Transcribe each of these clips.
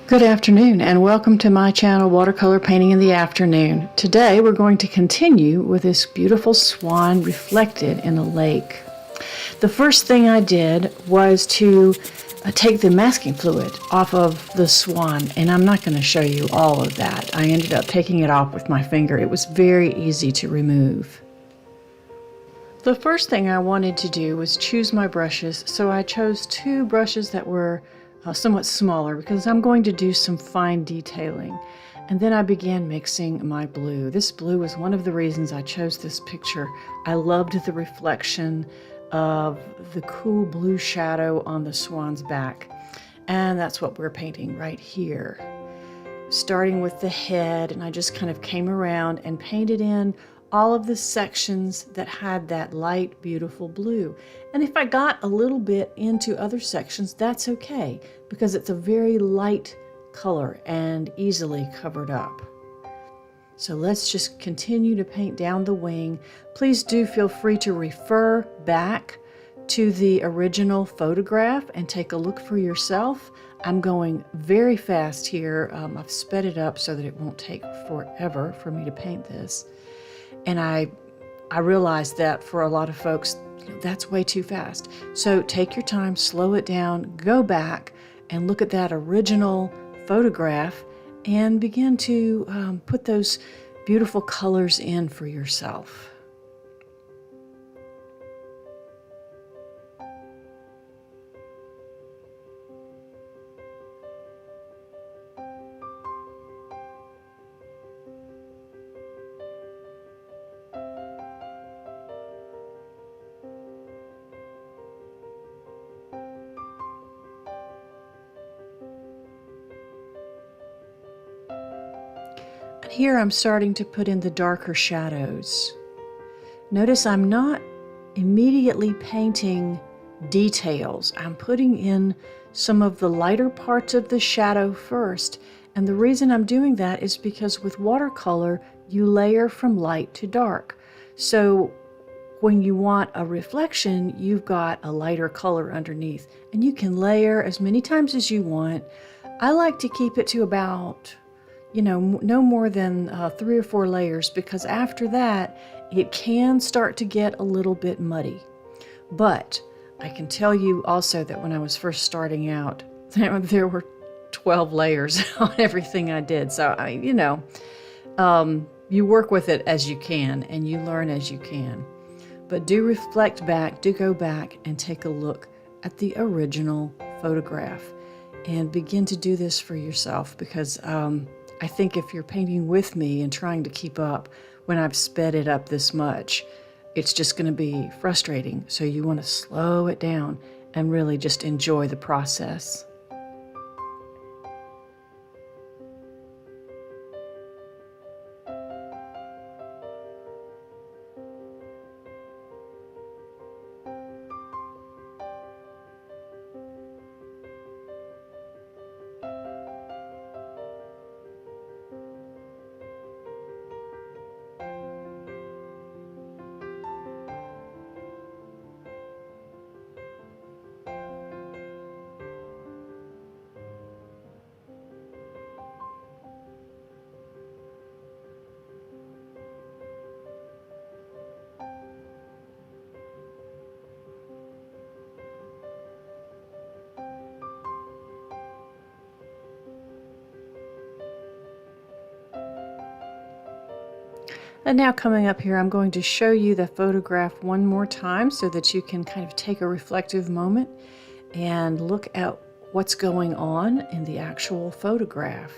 Good afternoon and welcome to my channel, Watercolor Painting in the Afternoon. Today we're going to continue with this beautiful swan reflected in a lake. The first thing I did was to take the masking fluid off of the swan, and I'm not going to show you all of that. I ended up taking it off with my finger. It was very easy to remove. The first thing I wanted to do was choose my brushes, so I chose two brushes that were somewhat smaller because I'm going to do some fine detailing. And then I began mixing my blue. This blue was one of the reasons I chose this picture. I loved the reflection of the cool blue shadow on the swan's back. And that's what we're painting right here. Starting with the head, and I just kind of came around and painted in all of the sections that had that light, beautiful blue. And if I got a little bit into other sections, that's okay, because it's a very light color and easily covered up. So let's just continue to paint down the wing. Please do feel free to refer back to the original photograph and take a look for yourself. I'm going very fast here. I've sped it up so that it won't take forever for me to paint this. And I realized that for a lot of folks, that's way too fast. So take your time, slow it down, go back and look at that original photograph and begin to put those beautiful colors in for yourself. And here I'm starting to put in the darker shadows. Notice I'm not immediately painting details. I'm putting in some of the lighter parts of the shadow first. And the reason I'm doing that is because with watercolor, you layer from light to dark. So when you want a reflection, you've got a lighter color underneath. And you can layer as many times as you want. I like to keep it to about, no more than 3 or 4 layers, because after that, it can start to get a little bit muddy. But I can tell you also that when I was first starting out, there were 12 layers on everything I did. So, you work with it as you can and you learn as you can. But do reflect back, do go back and take a look at the original photograph and begin to do this for yourself, because I think if you're painting with me and trying to keep up when I've sped it up this much, it's just going to be frustrating. So you want to slow it down and really just enjoy the process. And now coming up here, I'm going to show you the photograph one more time so that you can kind of take a reflective moment and look at what's going on in the actual photograph.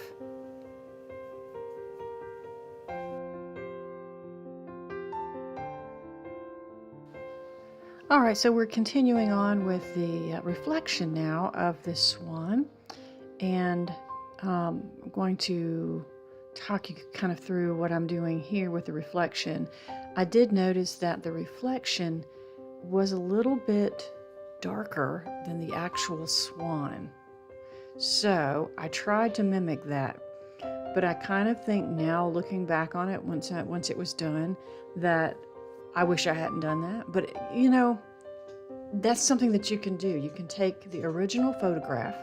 All right, so we're continuing on with the reflection now of this swan, and I'm going to talk you kind of through what I'm doing here with the reflection. I did notice that the reflection was a little bit darker than the actual swan. So I tried to mimic that, but I kind of think now, looking back on it, once it was done, that I wish I hadn't done that. But that's something that you can do. You can take the original photograph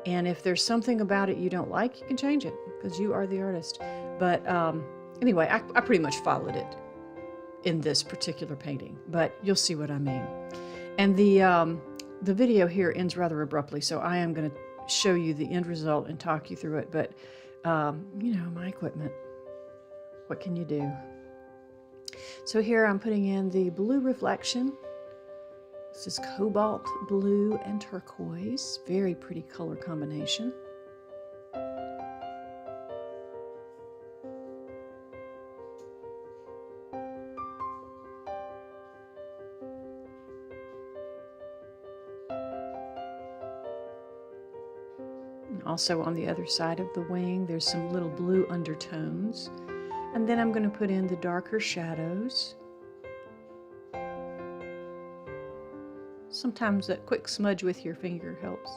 And if there's something about it you don't like, you can change it because you are the artist. But anyway, I pretty much followed it in this particular painting, but you'll see what I mean. And the video here ends rather abruptly, so I am going to show you the end result and talk you through it. But you know, my equipment, what can you do? So here I'm putting in the blue reflection. This is cobalt blue and turquoise. Very pretty color combination. And also on the other side of the wing, there's some little blue undertones. And then I'm going to put in the darker shadows. Sometimes a quick smudge with your finger helps.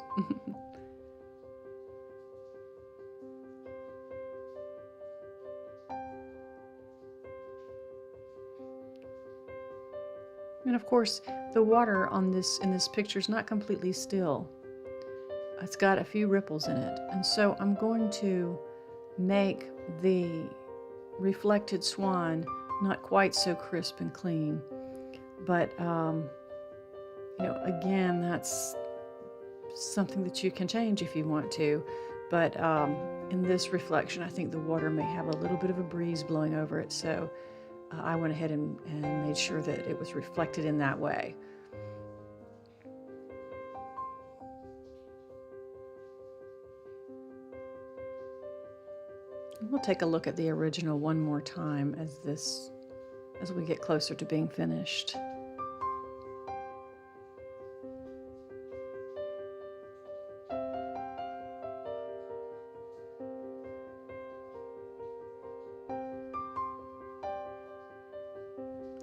And of course, the water on in this picture is not completely still. It's got a few ripples in it. And so I'm going to make the reflected swan not quite so crisp and clean. But you know, again, that's something that you can change if you want to. But in this reflection, I think the water may have a little bit of a breeze blowing over it. So I went ahead and made sure that it was reflected in that way. We'll take a look at the original one more time as we get closer to being finished.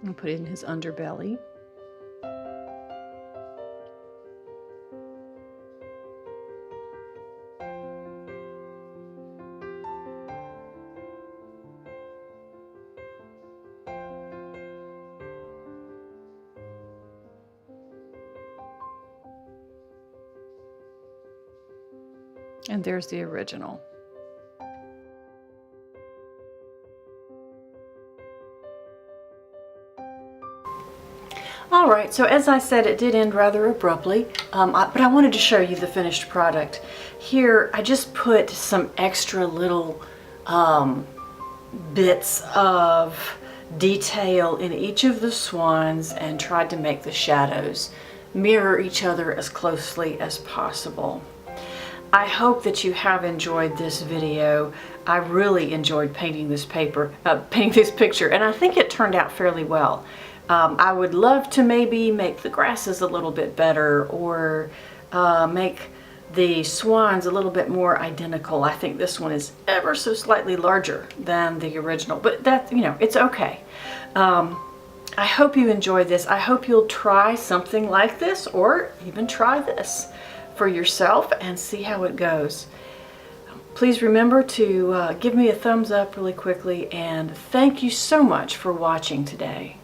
I'll put in his underbelly. And there's the original. All right, so as I said, it did end rather abruptly, but I wanted to show you the finished product. Here, I just put some extra little bits of detail in each of the swans and tried to make the shadows mirror each other as closely as possible. I hope that you have enjoyed this video. I really enjoyed painting this picture, and I think it turned out fairly well. I would love to maybe make the grasses a little bit better, or make the swans a little bit more identical. I think this one is ever so slightly larger than the original, but that, you know, it's okay. I hope you enjoyed this. I hope you'll try something like this, or even try this for yourself and see how it goes. Please remember to give me a thumbs up really quickly, and thank you so much for watching today.